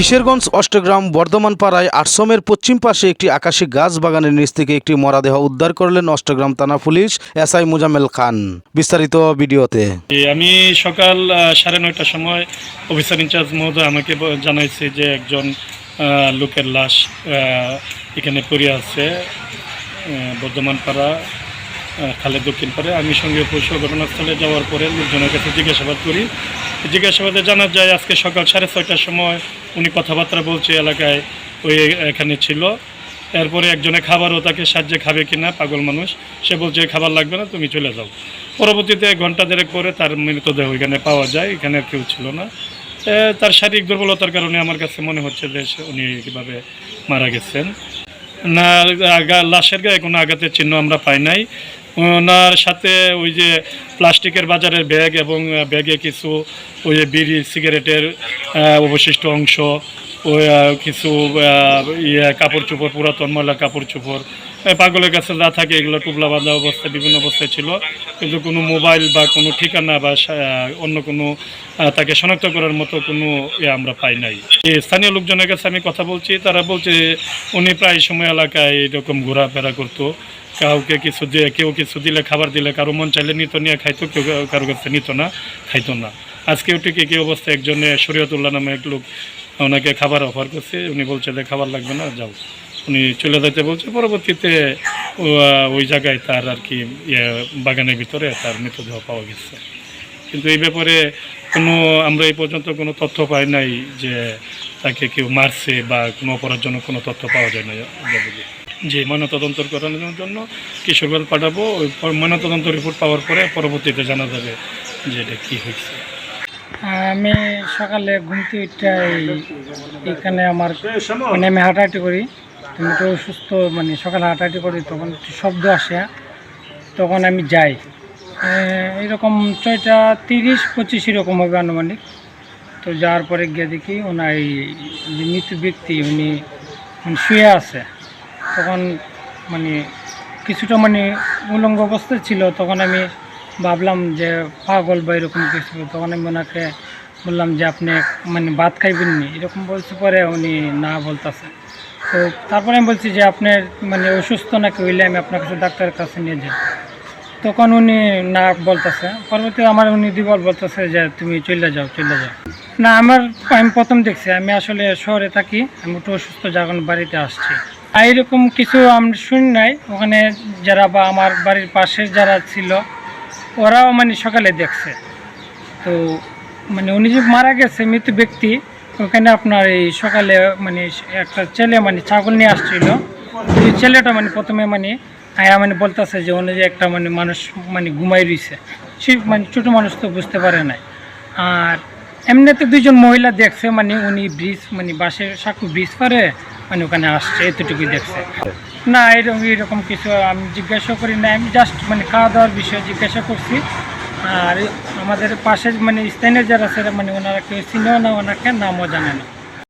কিশোরগঞ্জ অষ্টগ্রাম বর্ধমান পাড়ায় আশ্রমের পশ্চিম পাশে একটি আকাশী গাছ বাগানের নিচ থেকে একটি মরদেহ উদ্ধার করলেন অষ্টগ্রাম থানা পুলিশ এসআই মোজাম্মেল খান। বিস্তারিত ভিডিওতে। আমি সকাল 9:30টার সময় অফিসার ইনচার্জ মহোদয় আমাকে জানাইছে যে একজন লোকের লাশ এখানে পড়ে আছে বর্ধমান পাড়া খালের দক্ষিণ পাড়ে। আমি সঙ্গে পৌঁছে ঘটনাস্থলে যাওয়ার পরে লোকজনের কাছে জিজ্ঞাসাবাদ করি। জিজ্ঞাসাবাদে জানা যায় আজকে সকাল 6:30টার সময় উনি কথাবার্তা বলছে, এলাকায় ওই এখানে ছিল। এরপরে একজনে খাবারও তাকে সাহায্যে খাবে কিনা, পাগল মানুষ, সে বলছে খাবার লাগবে না, তুমি চলে যাও। পরবর্তীতে ঘন্টা দেড়েক পরে তার মৃতদেহ এখানে পাওয়া যায়। এখানে আর কেউ ছিল না। তার শারীরিক দুর্বলতার কারণে আমার কাছে মনে হচ্ছে যে উনি কীভাবে মারা গেছেন। না, লাশের গায়ে কোনো আঘাতের চিহ্ন আমরা পাই নাই। ওনার সাথে ওই যে প্লাস্টিকের বাজারের ব্যাগ এবং ব্যাগে কিছু ওই যে বিড়ি সিগারেটের অবশিষ্ট অংশ, ওই কিছু কাপড় চোপড়, পুরাতন ময়লা কাপড় চোপড়, পাগলের কাছে যা থাকে এগুলো টুবলা বাঁধা অবস্থায় বিভিন্ন অবস্থায় ছিল। কিন্তু কোনো মোবাইল বা কোনো ঠিকানা বা অন্য কোনো তাকে শনাক্ত করার মতো কোনো আমরা পাই নাই। স্থানীয় লোকজনের কাছে আমি কথা বলছি, তারা বলছে উনি প্রায় সময় এলাকায় এরকম ঘোরাফেরা করতো। কাউকে কিছু দিয়ে, কেউ কিছু দিলে, খাবার দিলে, কারো মন চাইলে নিত, নিয়ে খাইতো, কেউ কারো কাছে নিত না, খাইতো না। আজকেও ঠিক একই অবস্থায় একজনে শরীয়তুল্লাহ নামে এক লোক ওনাকে খাবার অফার করছে। উনি বলছে যে খাবার লাগবে না, যাও, উনি চলে যেতে বলছে। পরবর্তীতে ওই জায়গায় তার আর কি বাগানের ভিতরে তার মৃতদেহ পাওয়া গেছে। কিন্তু এই ব্যাপারে আমরা এই পর্যন্ত কোনো তথ্য পাই নাই যে তাকে কেউ মারছে বা কোনো অপরাধের জন্য কোনো তথ্য পাওয়া যায় না। যে ময়নাতদন্ত করানোর জন্য কিশোরগঞ্জ পাঠাবো। ওই ময়নাতদন্ত রিপোর্ট পাওয়ার পরে পরবর্তীতে জানা যাবে যে এটা কী হয়েছে। আমি সকালে ঘুমতে এখানে আমার মানে আমি হাঁটাহাঁটি করি, তুমি একটু অসুস্থ, মানে সকালে হাঁটাহাঁটি করি, তখন একটু শব্দ আসে, তখন আমি যাই। এরকম 6:30-25 এরকম হবে আনুমানিক। তো যাওয়ার পরে গিয়ে দেখি ওনার এই যে মৃত ব্যক্তি উনি শুয়ে আছে। তখন মানে কিছুটা মানে উলঙ্গ অবস্থায় ছিল। তখন আমি ভাবলাম যে পাগল বা এরকম কিছু। তখন আমি ওনাকে বললাম যে আপনি মানে ভাত খাইবেন নি, এরকম বলছি। পরে উনি না বলতেছে। তো তারপরে আমি বলছি যে আপনার মানে অসুস্থ নাকি, হইলে আমি আপনার কাছে ডাক্তারের কাছে নিয়ে যাই। তখন উনি না বলতেছে। পরবর্তী আমার উনি দিবল বলতেছে যে তুমি চলে যাও। না, আমি প্রথম দেখছি, আমি আসলে শহরে থাকি, আমি একটু অসুস্থ, যখন বাড়িতে আসছি। আর এরকম কিছু আমি শুনি নাই। ওখানে যারা বা আমার বাড়ির পাশের যারা ছিল ওরাও মানে সকালে দেখছে। তো মানে উনি যে মারা গেছে মৃত ব্যক্তি, ওখানে আপনার এই সকালে মানে একটা ছেলে মানে ছাগল নিয়ে আসছিল। ওই ছেলেটা মানে প্রথমে মানে আয়া মানে বলতেছে যে উনি যে একটা মানে মানুষ মানে ঘুমাই রয়েছে। সে মানে ছোটো মানুষ তো বুঝতে পারে নাই। আর এমনিতে 2জন মহিলা দেখছে, মানে উনি ব্রিজ মানে বাসের সাঁকু ব্রিজ পারে মানে ওখানে আসছে, এতটুকুই দেখছে। না, এরকম কিছু আমি জিজ্ঞাসা করি না। আমি জাস্ট মানে খাওয়া দাওয়ার বিষয়ে জিজ্ঞাসা করছি। আর আমাদের পাশের মানে স্থানীয় যারা আছে মানে ওনারা কেউ চিনেও না, ওনাকে নামও জানে না।